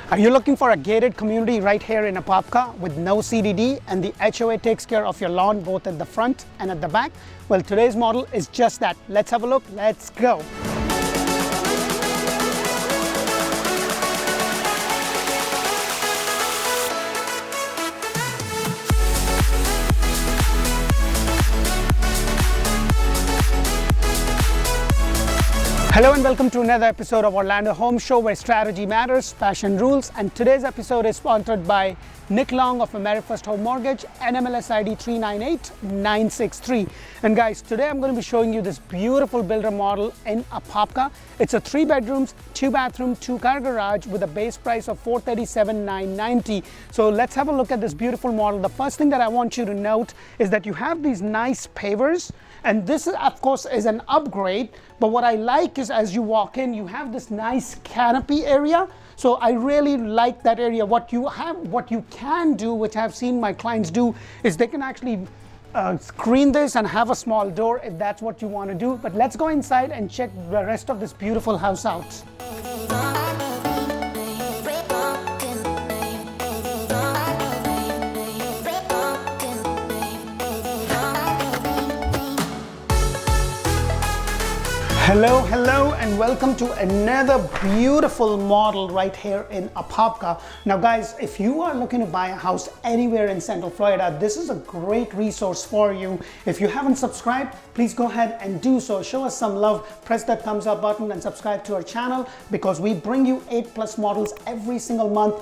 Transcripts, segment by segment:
Are you looking for a gated community right here in Apopka with no CDD and the HOA takes care of your lawn both at the front and at the back? Well, today's model is just that. Let's have a look. Let's go. Hello and welcome to another episode of Orlandohomeshow, where strategy matters, passion rules. And today's episode is sponsored by Nick Long of AmeriFirst Home Mortgage, NMLS ID 398963. And guys, today I'm going to be showing you this beautiful builder model in Apopka. It's a 3 bedrooms, 2 bathroom, 2 car garage with a base price of $437,990. So let's have a look at this beautiful model. The first thing that I want you to note is that you have these nice pavers. And this, of course, is an upgrade. But what I like is as you walk in, you have this nice canopy area. So I really like that area. What you can do, which I've seen my clients do, is they can actually screen this and have a small door if that's what you want to do. But let's go inside and check the rest of this beautiful house out. Hello, and welcome to another beautiful model right here in Apopka. Now guys, if you are looking to buy a house anywhere in Central Florida, this is a great resource for you. If you haven't subscribed, please go ahead and do so. Show us some love, press that thumbs up button and subscribe to our channel, because we bring you 8+ models every single month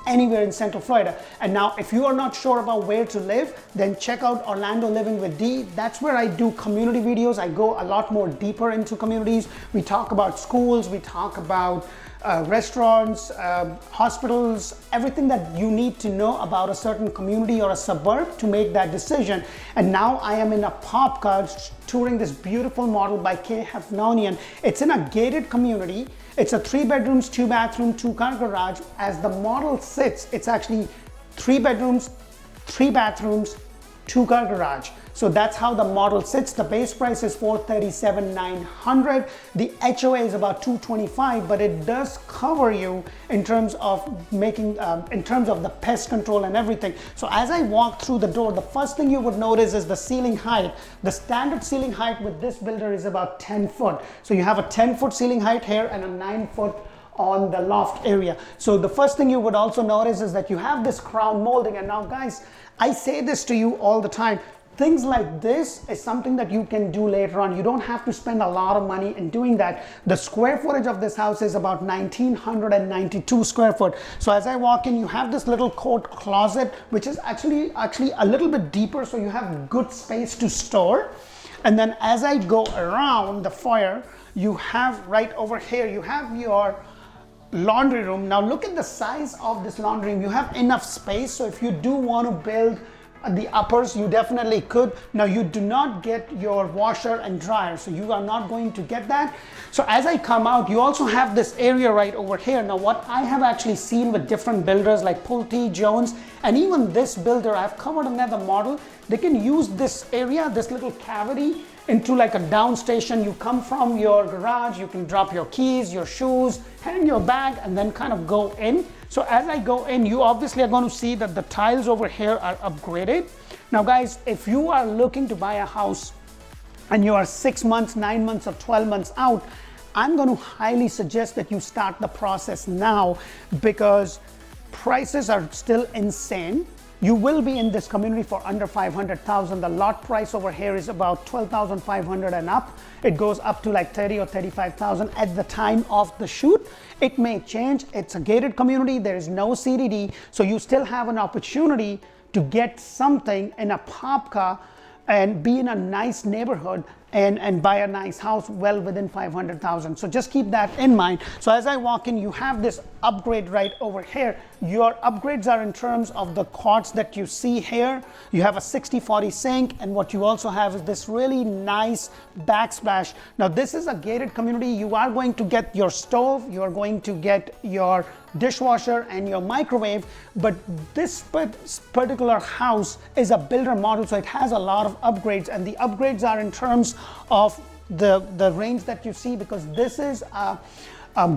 anywhere in Central Florida. And now if you are not sure about where to live, then check out Orlando Living with D. That's where I do community videos. I go a lot more deeper into communities. We talk about schools, we talk about restaurants, hospitals, everything that you need to know about a certain community or a suburb to make that decision. And now I am in Apopka touring this beautiful model by K. Hefnonian. It's in a gated community. It's a 3 bedrooms, 2 bathroom, 2 car garage. As the model sits, it's actually 3 bedrooms, 3 bathrooms, 2 car garage. So that's how the model sits. The base price is $437,900. The HOA is about $225, but it does cover you in terms of in terms of the pest control and everything. So as I walk through the door, the first thing you would notice is the ceiling height. The standard ceiling height with this builder is about 10 foot. So you have a 10-foot ceiling height here and a 9-foot on the loft area. So the first thing you would also notice is that you have this crown molding. And now guys, I say this to you all the time. Things like this is something that you can do later on. You don't have to spend a lot of money in doing that. The square footage of this house is about 1,992 square foot. So as I walk in, you have this little coat closet, which is actually a little bit deeper, so you have good space to store. And then as I go around the foyer, you have right over here, you have your laundry room. Now look at the size of this laundry room. You have enough space, so if you do want to build the uppers, you definitely could. Now you do not get your washer and dryer, so you are not going to get that. So as I come out, you also have this area right over here. Now what I have actually seen with different builders like Pulte, Jones, and even this builder, I've covered another model, they can use this area, this little cavity, into like a down station. You come from your garage, you can drop your keys, your shoes, hang your bag, and then kind of go in. So as I go in, you obviously are going to see that the tiles over here are upgraded. Now guys, if you are looking to buy a house and you are 6 months, 9 months, or 12 months out, I'm going to highly suggest that you start the process now, because prices are still insane. You will be in this community for under $500,000. The lot price over here is about $12,500 and up. It goes up to like $30,000 or $35,000 at the time of the shoot. It may change. It's a gated community. There is no CDD. So you still have an opportunity to get something in Apopka and be in a nice neighborhood and buy a nice house well within $500,000. So just keep that in mind. So as I walk in, you have this upgrade right over here. Your upgrades are in terms of the quartz that you see here. You have a 60/40 sink, and what you also have is this really nice backsplash. Now this is a gated community. You are going to get your stove, you are going to get your dishwasher and your microwave, but this particular house is a builder model, so it has a lot of upgrades, and the upgrades are in terms of the range that you see, because this is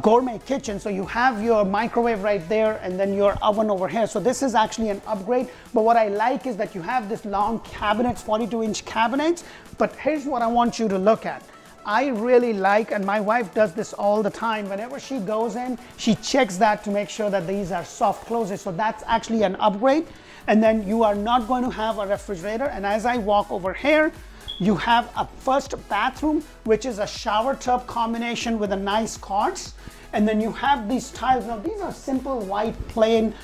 gourmet kitchen. So you have your microwave right there and then your oven over here. So this is actually an upgrade. But what I like is that you have this long cabinets, 42-inch cabinets. But here's what I want you to look at. I really like, and my wife does this all the time, whenever she goes in, she checks that to make sure that these are soft closes. So that's actually an upgrade. And then you are not going to have a refrigerator. And as I walk over here, you have a first bathroom, which is a shower tub combination with a nice quartz. And then you have these tiles. Now these are simple white plain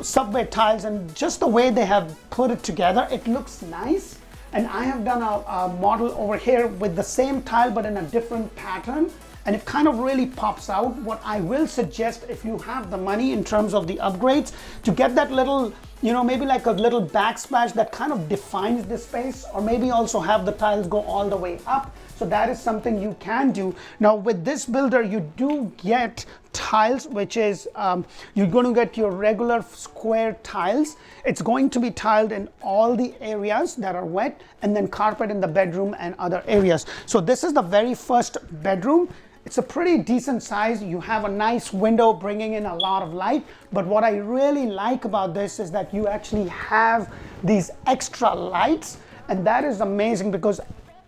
subway tiles, and just the way they have put it together, it looks nice. And I have done a model over here with the same tile but in a different pattern, and it kind of really pops out. What I will suggest, if you have the money in terms of the upgrades, to get that little, maybe like a little backsplash that kind of defines the space, or maybe also have the tiles go all the way up. So that is something you can do. Now with this builder, you do get tiles, which is, you're going to get your regular square tiles. It's going to be tiled in all the areas that are wet, and then carpet in the bedroom and other areas. So this is the very first bedroom. It's a pretty decent size. You have a nice window bringing in a lot of light. But what I really like about this is that you actually have these extra lights, and that is amazing, because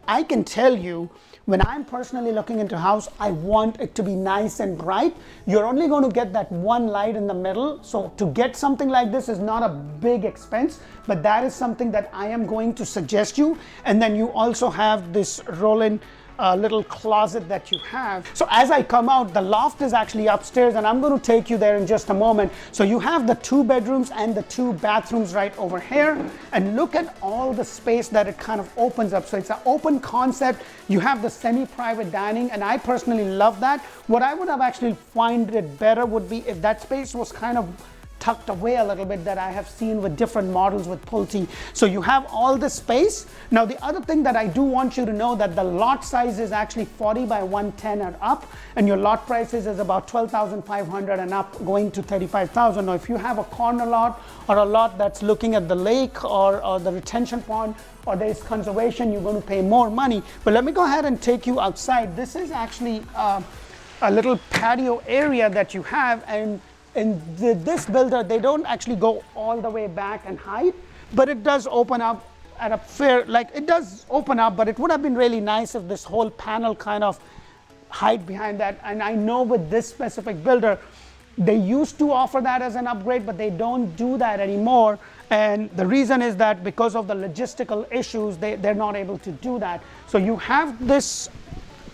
I can tell you, when I'm personally looking into a house, I want it to be nice and bright. You're only going to get that one light in the middle. So to get something like this is not a big expense, but that is something that I am going to suggest you. And then you also have this roll-in little closet that you have. So as I come out, the loft is actually upstairs, and I'm going to take you there in just a moment. So you have the 2 bedrooms and the 2 bathrooms right over here, and look at all the space that it kind of opens up. So it's an open concept. You have the semi-private dining, and I personally love that. What I would have actually find it better would be if that space was kind of tucked away a little bit, that I have seen with different models with Pulte. So you have all this space. Now the other thing that I do want you to know, that the lot size is actually 40 by 110 and up, and your lot prices is about 12,500 and up, going to 35,000. Now if you have a corner lot or a lot that's looking at the lake or the retention pond, or there is conservation, you're going to pay more money. But let me go ahead and take you outside. This is actually a little patio area that you have, and in this builder, they don't actually go all the way back and hide, but it does open up at a fair, it does open up, but it would have been really nice if this whole panel kind of hide behind that. And I know with this specific builder, they used to offer that as an upgrade, but they don't do that anymore. And the reason is that because of the logistical issues, they're not able to do that. So you have this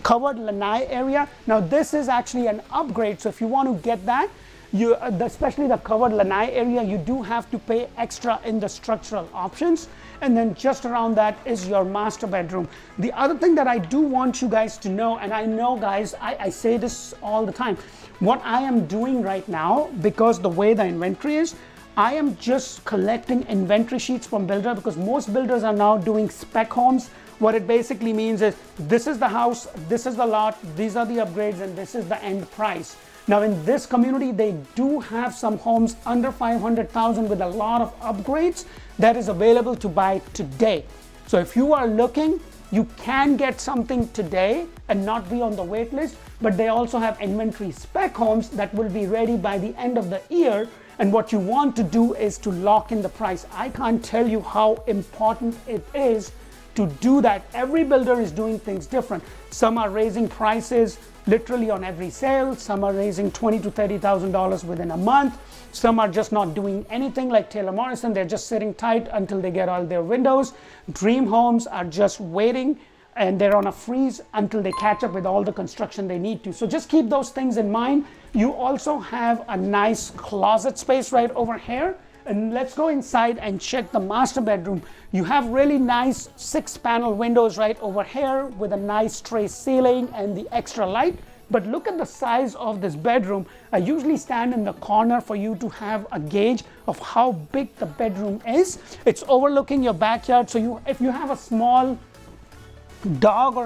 covered lanai area. Now this is actually an upgrade. So if you want to get that, especially the covered lanai area, you do have to pay extra in the structural options. And then just around that is your master bedroom. The other thing that I do want you guys to know, and I know guys, I say this all the time, what I am doing right now, because the way the inventory is, I am just collecting inventory sheets from builder, because most builders are now doing spec homes. What it basically means is, this is the house, this is the lot, these are the upgrades, and this is the end price. Now in this community, they do have some homes under 500,000 with a lot of upgrades that is available to buy today. So if you are looking, you can get something today and not be on the wait list, but they also have inventory spec homes that will be ready by the end of the year. And what you want to do is to lock in the price. I can't tell you how important it is to do that. Every builder is doing things different. Some are raising prices literally on every sale. Some are raising $20,000 to $30,000 within a month. Some are just not doing anything, like Taylor Morrison. They're just sitting tight until they get all their windows. Dream Homes are just waiting, and they're on a freeze until they catch up with all the construction they need to. So just keep those things in mind. You also have a nice closet space right over here. And let's go inside and check the master bedroom. You have really nice 6-panel windows right over here with a nice tray ceiling and the extra light. But look at the size of this bedroom. I usually stand in the corner for you to have a gauge of how big the bedroom is. It's overlooking your backyard. So if you have a small dog or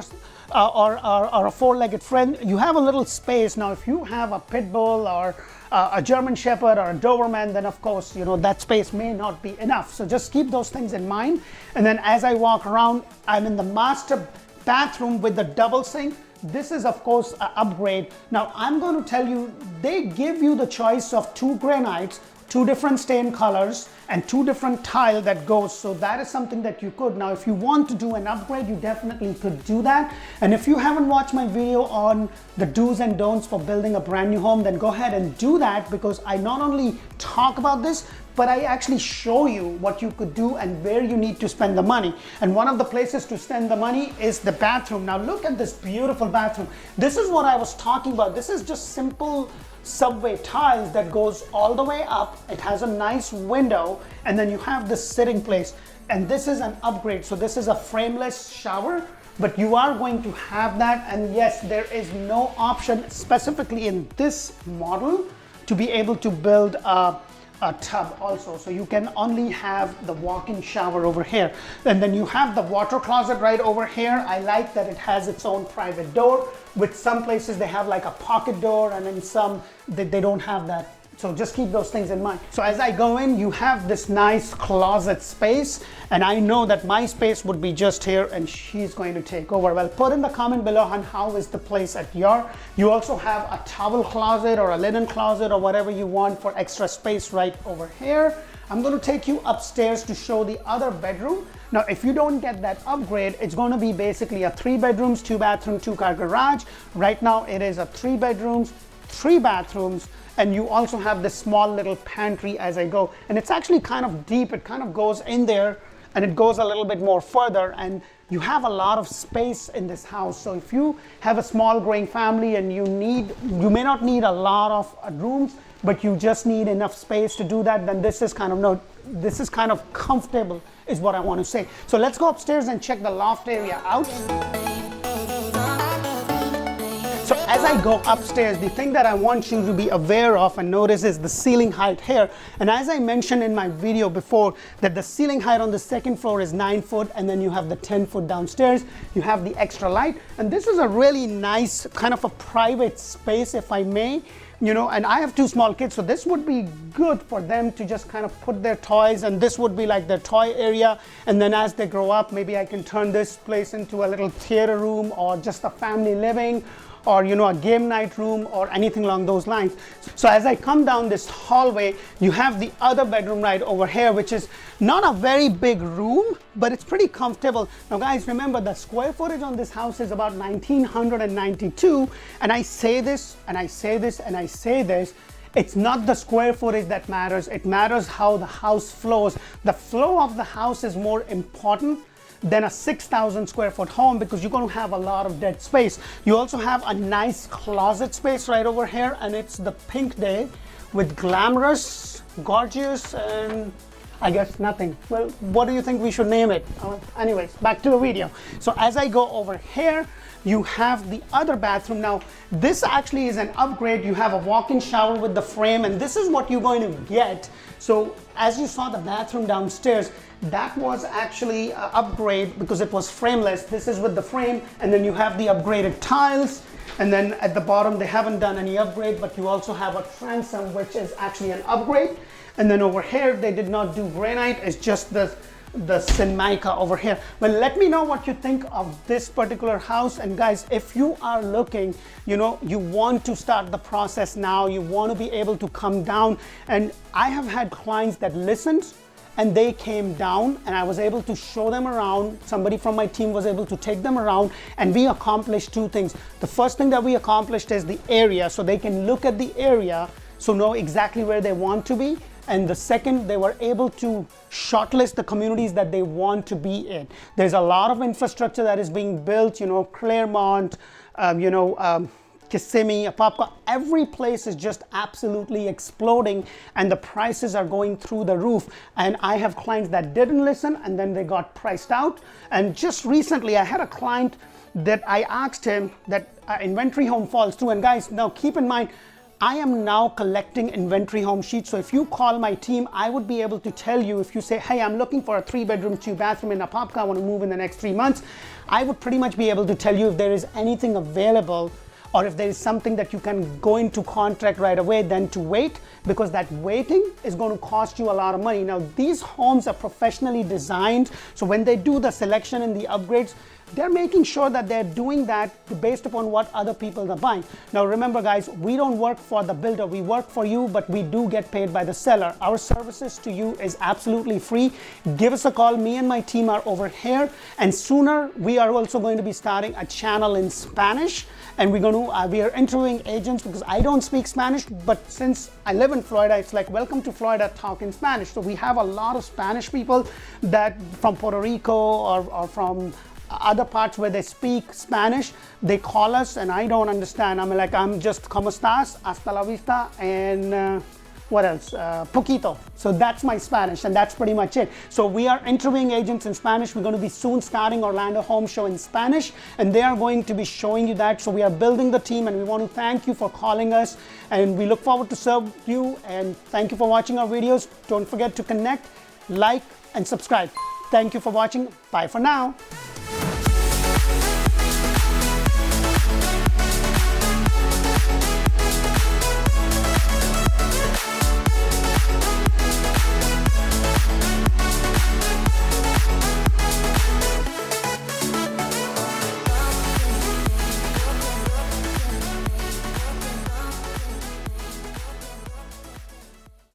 a 4-legged friend, you have a little space. Now if you have a pit bull or a German Shepherd or a Doberman, then of course, that space may not be enough. So just keep those things in mind. And then as I walk around, I'm in the master bathroom with the double sink. This is of course an upgrade. Now I'm going to tell you, they give you the choice of 2 granites, 2 different stain colors, and 2 different tile that goes. So that is something that you could. Now if you want to do an upgrade, you definitely could do that. And if you haven't watched my video on the do's and don'ts for building a brand new home, then go ahead and do that, because I not only talk about this, but I actually show you what you could do and where you need to spend the money. And one of the places to spend the money is the bathroom. Now look at this beautiful bathroom. This is what I was talking about. This is just simple subway tiles that goes all the way up. It has a nice window, and then you have this sitting place. And this is an upgrade. So this is a frameless shower, but you are going to have that. And yes, there is no option specifically in this model to be able to build a tub also. So you can only have the walk-in shower over here. And then you have the water closet right over here. I like that it has its own private door. With some places they have like a pocket door, and in some they don't have that. So just keep those things in mind. So as I go in, you have this nice closet space, and I know that my space would be just here and she's going to take over. Well, put in the comment below on how is the place at your. You also have a towel closet or a linen closet or whatever you want for extra space right over here. I'm going to take you upstairs to show the other bedroom. Now, if you don't get that upgrade, it's going to be basically a 3 bedrooms, 2 bathroom, 2 car garage. Right now it is a 3 bedrooms, 3 bathrooms, and you also have this small little pantry as I go. And it's actually kind of deep. It kind of goes in there and it goes a little bit more further, and you have a lot of space in this house. So if you have a small growing family and you may not need a lot of rooms, but you just need enough space to do that, then this is kind of comfortable is what I want to say. So let's go upstairs and check the loft area out. So as I go upstairs, the thing that I want you to be aware of and notice is the ceiling height here. And as I mentioned in my video before, that the ceiling height on the 2nd floor is 9 foot, and then you have the 10 foot downstairs. You have the extra light, and this is a really nice kind of a private space, if I may. You know, and I have 2 small kids, so this would be good for them to just kind of put their toys, and this would be like their toy area. And then as they grow up, maybe I can turn this place into a little theater room or just a family living, or you know, a game night room or anything along those lines. So as I come down this hallway, you have the other bedroom right over here, which is not a very big room, but it's pretty comfortable. Now guys, remember the square footage on this house is about 1992, and I say this and I say this and I say this, it's not the square footage that matters, it matters how the house flows. The flow of the house is more important than a 6,000 square foot home, because you're going to have a lot of dead space. You also have a nice closet space right over here, and it's the pink day with glamorous, gorgeous, and I guess nothing. Well, what do you think we should name it? Anyways, back to the video. So as I go over here, you have the other bathroom. Now, this actually is an upgrade. You have a walk-in shower with the frame, and this is what you're going to get. So as you saw the bathroom downstairs, that was actually an upgrade because it was frameless. This is with the frame, and then you have the upgraded tiles. And then at the bottom, they haven't done any upgrade, but you also have a transom, which is actually an upgrade. And then over here, they did not do granite. It's just the Sinmica over here. Well, let me know what you think of this particular house. And guys, if you are looking, you know, you want to start the process now, you want to be able to come down. And I have had clients that listened and they came down, and I was able to show them around. Somebody from my team was able to take them around, and we accomplished 2 things. The first thing that we accomplished is the area, so they can look at the area, so know exactly where they want to be. And the second, they were able to shortlist the communities that they want to be in. There's a lot of infrastructure that is being built, you know, Claremont, Kissimmee, Apopka, every place is just absolutely exploding, and the prices are going through the roof. And I have clients that didn't listen, and then they got priced out. And just recently, I had a client that I asked him that inventory home falls through. And guys, now keep in mind, I am now collecting inventory home sheets. So if you call my team, I would be able to tell you, if you say, hey, I'm looking for a 3 bedroom, 2 bathroom in Apopka, I want to move in the next 3 months, I would pretty much be able to tell you if there is anything available, or if there is something that you can go into contract right away, then to wait, because that waiting is going to cost you a lot of money. Now, these homes are professionally designed, so when they do the selection and the upgrades, they're making sure that they're doing that based upon what other people are buying. Now remember guys, we don't work for the builder, we work for you, but we do get paid by the seller. Our services to you is absolutely free. Give us a call. Me and my team are over here, and sooner we are also going to be starting a channel in Spanish, and we are interviewing agents because I don't speak Spanish, but since I live in Florida, it's like welcome to Florida, talk in Spanish. So we have a lot of Spanish people that from Puerto Rico or from other parts where they speak Spanish. They call us and I don't understand. I'm just como estás, hasta la vista, and what else? Poquito. So that's my Spanish, and that's pretty much it. So we are interviewing agents in Spanish. We're going to be soon starting Orlando Home Show in Spanish, and they are going to be showing you that. So we are building the team, and we want to thank you for calling us, and we look forward to serve you, and thank you for watching our videos. Don't forget to connect, like, and subscribe. Thank you for watching. Bye for now.